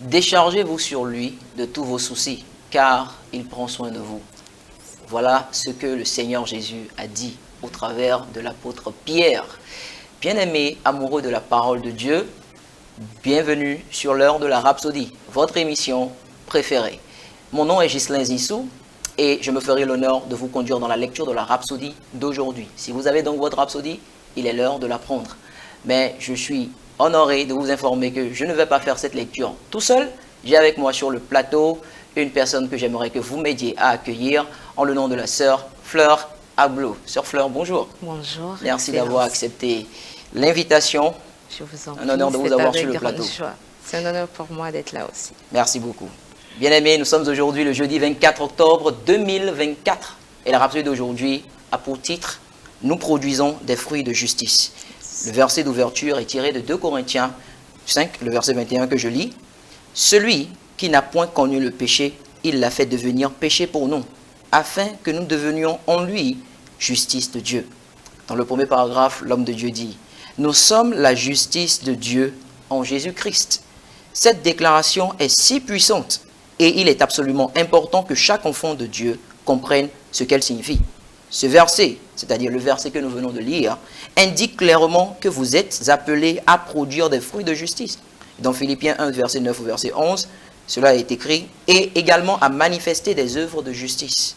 Déchargez-vous sur lui de tous vos soucis, car il prend soin de vous. Voilà ce que le Seigneur Jésus a dit au travers de l'apôtre Pierre. Bien-aimés, amoureux de la parole de Dieu, bienvenue sur l'heure de la Rhapsodie, votre émission préférée. Mon nom est Ghislain Zissou et je me ferai l'honneur de vous conduire dans la lecture de la Rhapsodie d'aujourd'hui. Si vous avez donc votre Rhapsodie, il est l'heure de la prendre. Mais je suis honoré de vous informer que je ne vais pas faire cette lecture tout seul. J'ai avec moi sur le plateau une personne que j'aimerais que vous m'aidiez à accueillir en le nom de la sœur Fleur Ablo. Sœur Fleur, bonjour. Bonjour. Merci d'avoir accepté l'invitation. Je vous en prie. Un honneur de vous avoir sur le plateau. C'est un honneur pour moi d'être là aussi. Merci beaucoup. Bien-aimés, nous sommes aujourd'hui le jeudi 24 octobre 2024. Et la Rhapsodie d'aujourd'hui a pour titre « Nous produisons des fruits de justice ». Le verset d'ouverture est tiré de 2 Corinthiens 5, le verset 21 que je lis. « Celui qui n'a point connu le péché, il l'a fait devenir péché pour nous, afin que nous devenions en lui justice de Dieu. » Dans le premier paragraphe, l'homme de Dieu dit « Nous sommes la justice de Dieu en Jésus-Christ. » Cette déclaration est si puissante et il est absolument important que chaque enfant de Dieu comprenne ce qu'elle signifie. Ce verset, c'est-à-dire le verset que nous venons de lire, indique clairement que vous êtes appelés à produire des fruits de justice. Dans Philippiens 1, verset 9 au verset 11, cela est écrit, et également à manifester des œuvres de justice.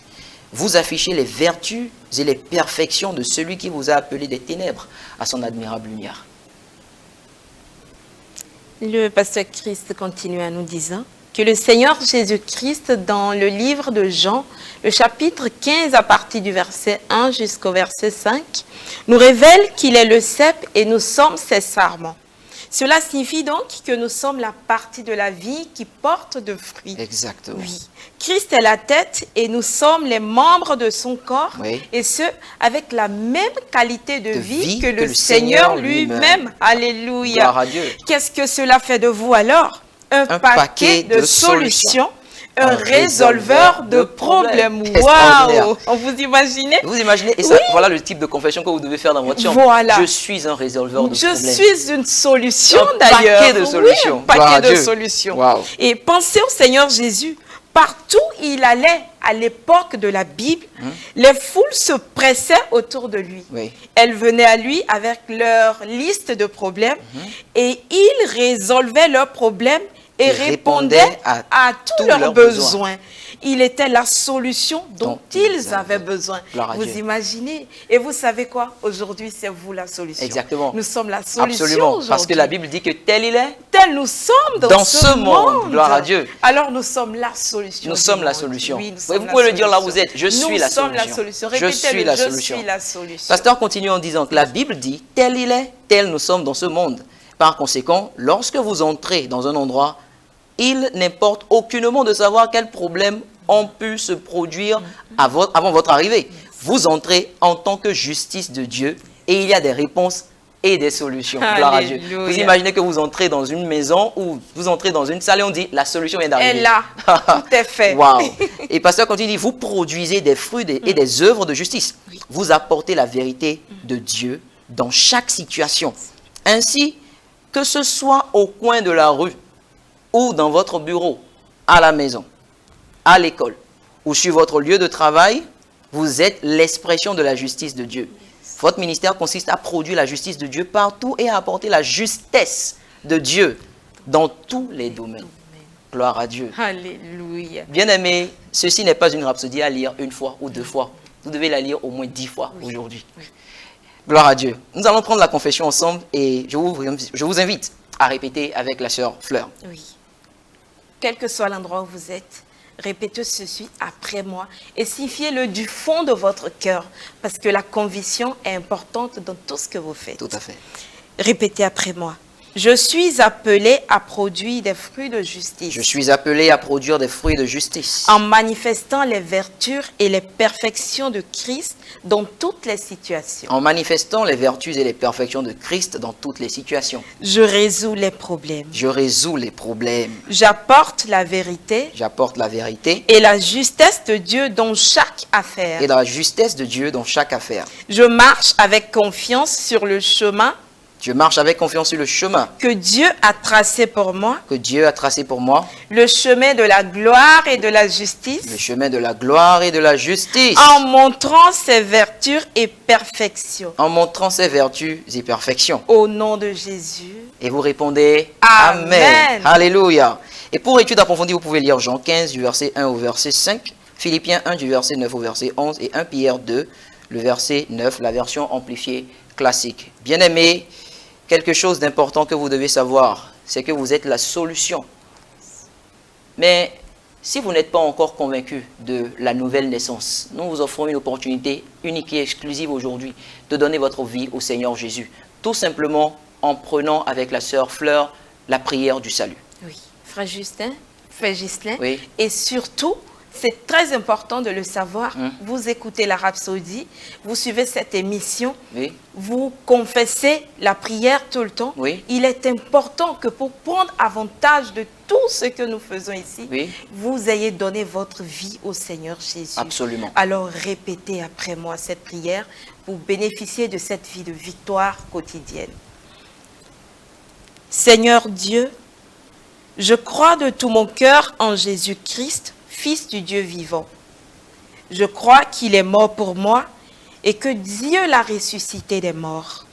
Vous affichez les vertus et les perfections de celui qui vous a appelé des ténèbres à son admirable lumière. Le pasteur Christ continue en nous disant que le Seigneur Jésus-Christ, dans le livre de Jean, le chapitre 15, à partir du verset 1 jusqu'au verset 5, nous révèle qu'il est le cep et nous sommes ses sarments. Cela signifie donc que nous sommes la partie de la vie qui porte de fruits. Exactement. Oui. Christ est la tête et nous sommes les membres de son corps, oui. Et ce, avec la même qualité de vie que le Seigneur lui-même. Alléluia. Gloire à Dieu. Qu'est-ce que cela fait de vous alors? Un paquet de solutions. Un résolveur de problèmes. Waouh! Vous imaginez? Vous imaginez? Et ça, voilà le type de confession que vous devez faire dans votre chambre. Voilà. Je suis un résolveur de problèmes. Je suis une solution d'ailleurs. Un paquet de solutions. Oui, un paquet de solutions. Wow. Et pensez au Seigneur Jésus. Partout où il allait à l'époque de la Bible, les foules se pressaient autour de lui. Oui. Elles venaient à lui avec leur liste de problèmes et il résolvait leurs problèmes et répondait à tous leurs besoins. Il était la solution dont ils avaient besoin. Vous imaginez? Et vous savez quoi? Aujourd'hui, c'est vous la solution. Exactement. Nous sommes la solution. Absolument. Parce que la Bible dit que tel il est. Tel nous sommes dans ce monde. Gloire à Dieu. Alors nous sommes la solution. Nous sommes la solution. Oui, vous pouvez le dire là où vous êtes. Je suis la solution. Nous sommes la solution. Je suis la solution. Je suis la solution. Pasteur continue en disant que la Bible dit tel il est, tel nous sommes dans ce monde. Par conséquent, lorsque vous entrez dans un endroit, il n'importe aucunement de savoir quels problèmes ont pu se produire avant votre arrivée. Vous entrez en tant que justice de Dieu et il y a des réponses et des solutions. Gloire à Dieu. Vous imaginez que vous entrez dans une maison ou vous entrez dans une salle et on dit la solution vient d'arriver. Elle est là, tout est fait. Wow. Et pasteur continue, vous produisez des fruits et des œuvres de justice. Vous apportez la vérité de Dieu dans chaque situation. Ainsi, que ce soit au coin de la rue ou dans votre bureau, à la maison, à l'école ou sur votre lieu de travail, vous êtes l'expression de la justice de Dieu. Votre ministère consiste à produire la justice de Dieu partout et à apporter la justesse de Dieu dans tous les domaines. Gloire à Dieu. Alléluia. Bien-aimés, ceci n'est pas une rhapsodie à lire une fois ou 2 fois. Vous devez la lire au moins 10 fois aujourd'hui. Gloire à Dieu. Nous allons prendre la confession ensemble et je vous invite à répéter avec la sœur Fleur. Oui. Quel que soit l'endroit où vous êtes, répétez ceci après moi et signifiez-le du fond de votre cœur parce que la conviction est importante dans tout ce que vous faites. Tout à fait. Répétez après moi. Je suis appelé à produire des fruits de justice. Je suis appelé à produire des fruits de justice. En manifestant les vertus et les perfections de Christ dans toutes les situations. En manifestant les vertus et les perfections de Christ dans toutes les situations. Je résous les problèmes. Je résous les problèmes. J'apporte la vérité. J'apporte la vérité. Et la justesse de Dieu dans chaque affaire. Et la justesse de Dieu dans chaque affaire. Je marche avec confiance sur le chemin Je marche avec confiance sur le chemin que Dieu a tracé pour moi, que Dieu a tracé pour moi, le chemin de la gloire et de la le justice, chemin de la gloire et de la justice, en montrant ses vertus et perfections. en montrant ses vertus et perfections. Au nom de Jésus. Et vous répondez Amen. Amen. Alléluia. Et pour étude approfondie, vous pouvez lire Jean 15 du verset 1 au verset 5, Philippiens 1 du verset 9 au verset 11 et 1 Pierre 2, le verset 9, la version amplifiée classique. Bien-aimés, quelque chose d'important que vous devez savoir, c'est que vous êtes la solution. Mais si vous n'êtes pas encore convaincu de la nouvelle naissance, nous vous offrons une opportunité unique et exclusive aujourd'hui de donner votre vie au Seigneur Jésus. Tout simplement en prenant avec la sœur Fleur la prière du salut. Oui, frère Justin, frère Ghislain. Oui. Et surtout, c'est très important de le savoir. Vous écoutez la Rhapsodie, vous suivez cette émission, Oui. vous confessez la prière tout le temps. Oui. Il est important que pour prendre avantage de tout ce que nous faisons ici, Oui. vous ayez donné votre vie au Seigneur Jésus. Absolument. Alors répétez après moi cette prière pour bénéficier de cette vie de victoire quotidienne. Seigneur Dieu, je crois de tout mon cœur en Jésus-Christ, Fils du Dieu vivant. Je crois qu'il est mort pour moi et que Dieu l'a ressuscité des morts.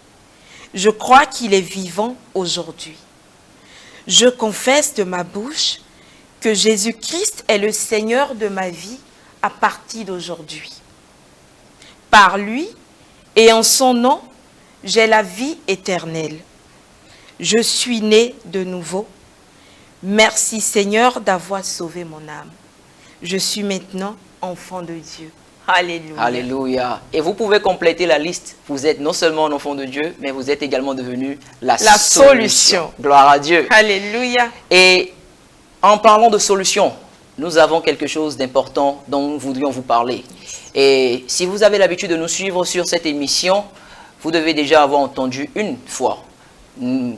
Je crois qu'il est vivant aujourd'hui. Je confesse de ma bouche que Jésus-Christ est le Seigneur de ma vie à partir d'aujourd'hui. Par lui et en son nom, j'ai la vie éternelle. Je suis né de nouveau. Merci Seigneur d'avoir sauvé mon âme. Je suis maintenant enfant de Dieu. Alléluia. Alléluia. Et vous pouvez compléter la liste. Vous êtes non seulement un enfant de Dieu, mais vous êtes également devenu la solution. Gloire à Dieu. Alléluia. Et en parlant de solution, nous avons quelque chose d'important dont nous voudrions vous parler. Et si vous avez l'habitude de nous suivre sur cette émission, vous devez déjà avoir entendu une fois. Vous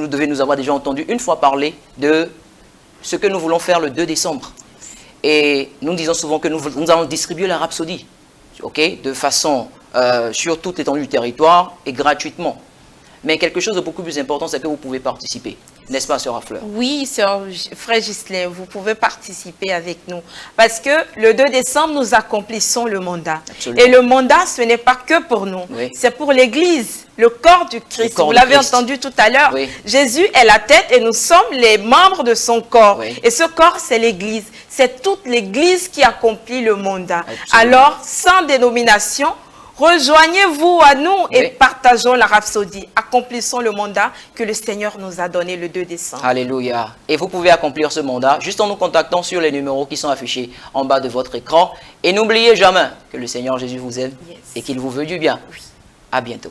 devez nous avoir déjà entendu une fois parler de ce que nous voulons faire le 2 décembre. Et nous disons souvent que nous allons distribuer la Rhapsodie, de façon sur toute l'étendue du territoire et gratuitement. Mais quelque chose de beaucoup plus important, c'est que vous pouvez participer. N'est-ce pas, sœur Fleur? Oui, frère Ghislain, vous pouvez participer avec nous. Parce que le 2 décembre, nous accomplissons le mandat. Absolument. Et le mandat, ce n'est pas que pour nous. Oui. C'est pour l'Église, le corps du Christ. Vous l'avez entendu tout à l'heure. Oui. Jésus est la tête et nous sommes les membres de son corps. Oui. Et ce corps, c'est l'Église. C'est toute l'Église qui accomplit le mandat. Absolument. Alors, sans dénomination, rejoignez-vous à nous et partageons la Rhapsodie. Accomplissons le mandat que le Seigneur nous a donné le 2 décembre. Alléluia. Et vous pouvez accomplir ce mandat juste en nous contactant sur les numéros qui sont affichés en bas de votre écran. Et n'oubliez jamais que le Seigneur Jésus vous aime et qu'il vous veut du bien. Oui. À bientôt.